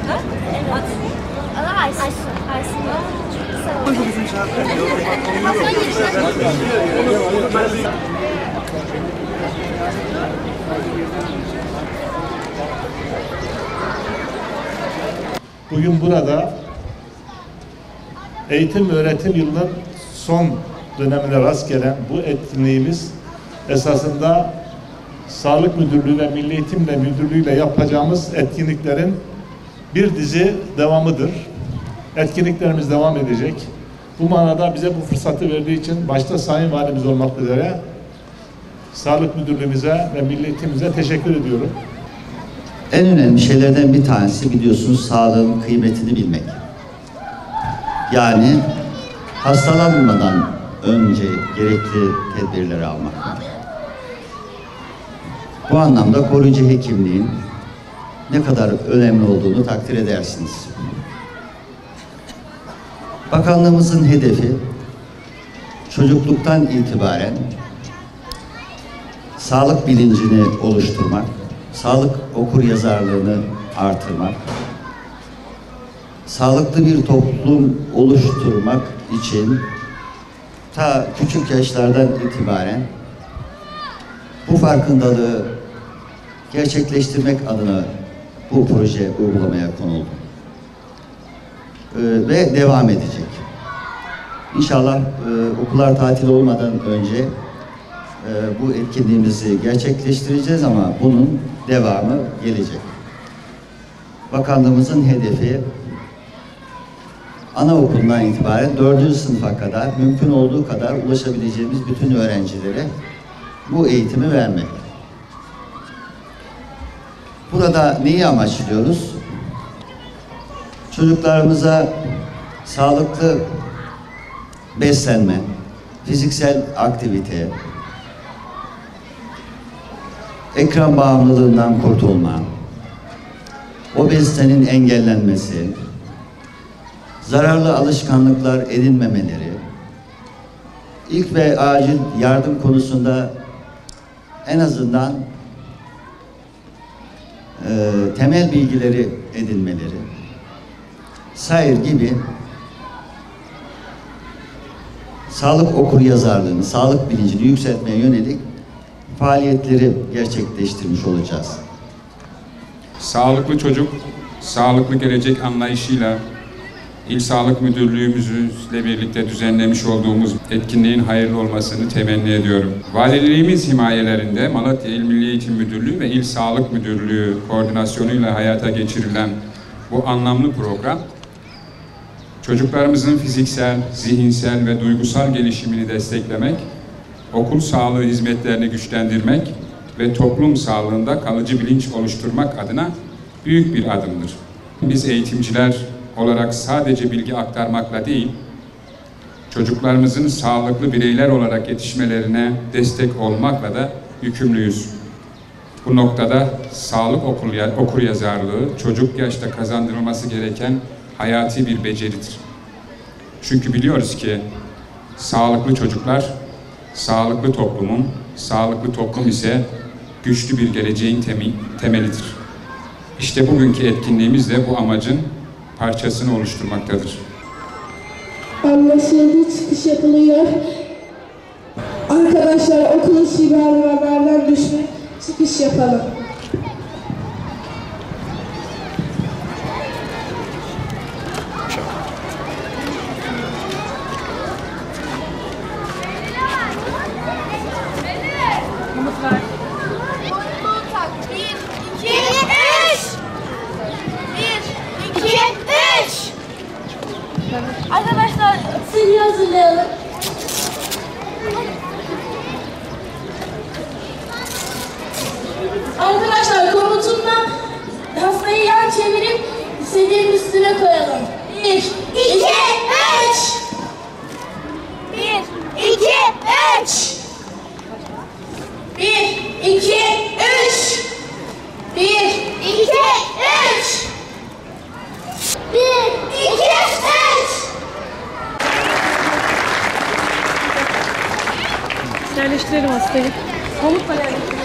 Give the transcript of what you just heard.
Aysun. Bugün burada eğitim öğretim yılının son dönemine rast gelen bu etkinliğimiz esasında Sağlık Müdürlüğü ve Milli Eğitim Müdürlüğü ile yapacağımız etkinliklerin bir dizi devamıdır. Etkinliklerimiz devam edecek. Bu manada bize bu fırsatı verdiği için başta Sayın Valimiz olmak üzere Sağlık Müdürlüğümüze ve Milli Eğitimimize teşekkür ediyorum. En önemli şeylerden bir tanesi biliyorsunuz sağlığın kıymetini bilmek. Yani hastalanmadan önce gerekli tedbirleri almak. Bu anlamda koruyucu hekimliğin ne kadar önemli olduğunu takdir edersiniz. Bakanlığımızın hedefi çocukluktan itibaren sağlık bilincini oluşturmak, sağlık okuryazarlığını artırmak, sağlıklı bir toplum oluşturmak için ta küçük yaşlardan itibaren bu farkındalığı gerçekleştirmek adına bu proje uygulamaya konuldu. Ve devam edecek. İnşallah okullar tatil olmadan önce bu etkinliğimizi gerçekleştireceğiz ama bunun devamı gelecek. Bakanlığımızın hedefi anaokulundan itibaren 4. sınıfa kadar mümkün olduğu kadar ulaşabileceğimiz bütün öğrencilere bu eğitimi vermek. Burada neyi amaçlıyoruz? Çocuklarımıza sağlıklı beslenme, fiziksel aktivite, ekran bağımlılığından kurtulma, obezitenin engellenmesi, zararlı alışkanlıklar edinmemeleri, ilk ve acil yardım konusunda en azından temel bilgileri edinmeleri, sair gibi sağlık okuryazarlığını, sağlık bilincini yükseltmeye yönelik faaliyetleri gerçekleştirmiş olacağız. Sağlıklı çocuk, sağlıklı gelecek anlayışıyla İl Sağlık Müdürlüğümüzle birlikte düzenlemiş olduğumuz etkinliğin hayırlı olmasını temenni ediyorum. Valiliğimiz himayelerinde Malatya İl Milli Eğitim Müdürlüğü ve İl Sağlık Müdürlüğü koordinasyonuyla hayata geçirilen bu anlamlı program, çocuklarımızın fiziksel, zihinsel ve duygusal gelişimini desteklemek, okul sağlığı hizmetlerini güçlendirmek ve toplum sağlığında kalıcı bilinç oluşturmak adına büyük bir adımdır. Biz eğitimciler olarak sadece bilgi aktarmakla değil, çocuklarımızın sağlıklı bireyler olarak yetişmelerine destek olmakla da yükümlüyüz. Bu noktada sağlık okuryazarlığı çocuk yaşta kazandırılması gereken hayati bir beceridir. Çünkü biliyoruz ki sağlıklı çocuklar, sağlıklı toplumun, sağlıklı toplum ise güçlü bir geleceğin temelidir. İşte bugünkü etkinliğimiz de bu amacın parçasını oluşturmaktadır. Anlaşıldı, çıkış yapılıyor. Arkadaşlar okulun şibarı ve haberden düşme çıkış yapalım. Arkadaşlar Seni hazırlayalım. Arkadaşlar komutumla hastayı yan çevirip sedyenin üstüne koyalım. 1, 2, 3. 1, 2, 3. 1, 2, 3. 1, 2, 3. 1, 2, 3. Yerleştirelim hastayı. Pamukla yerleştirelim.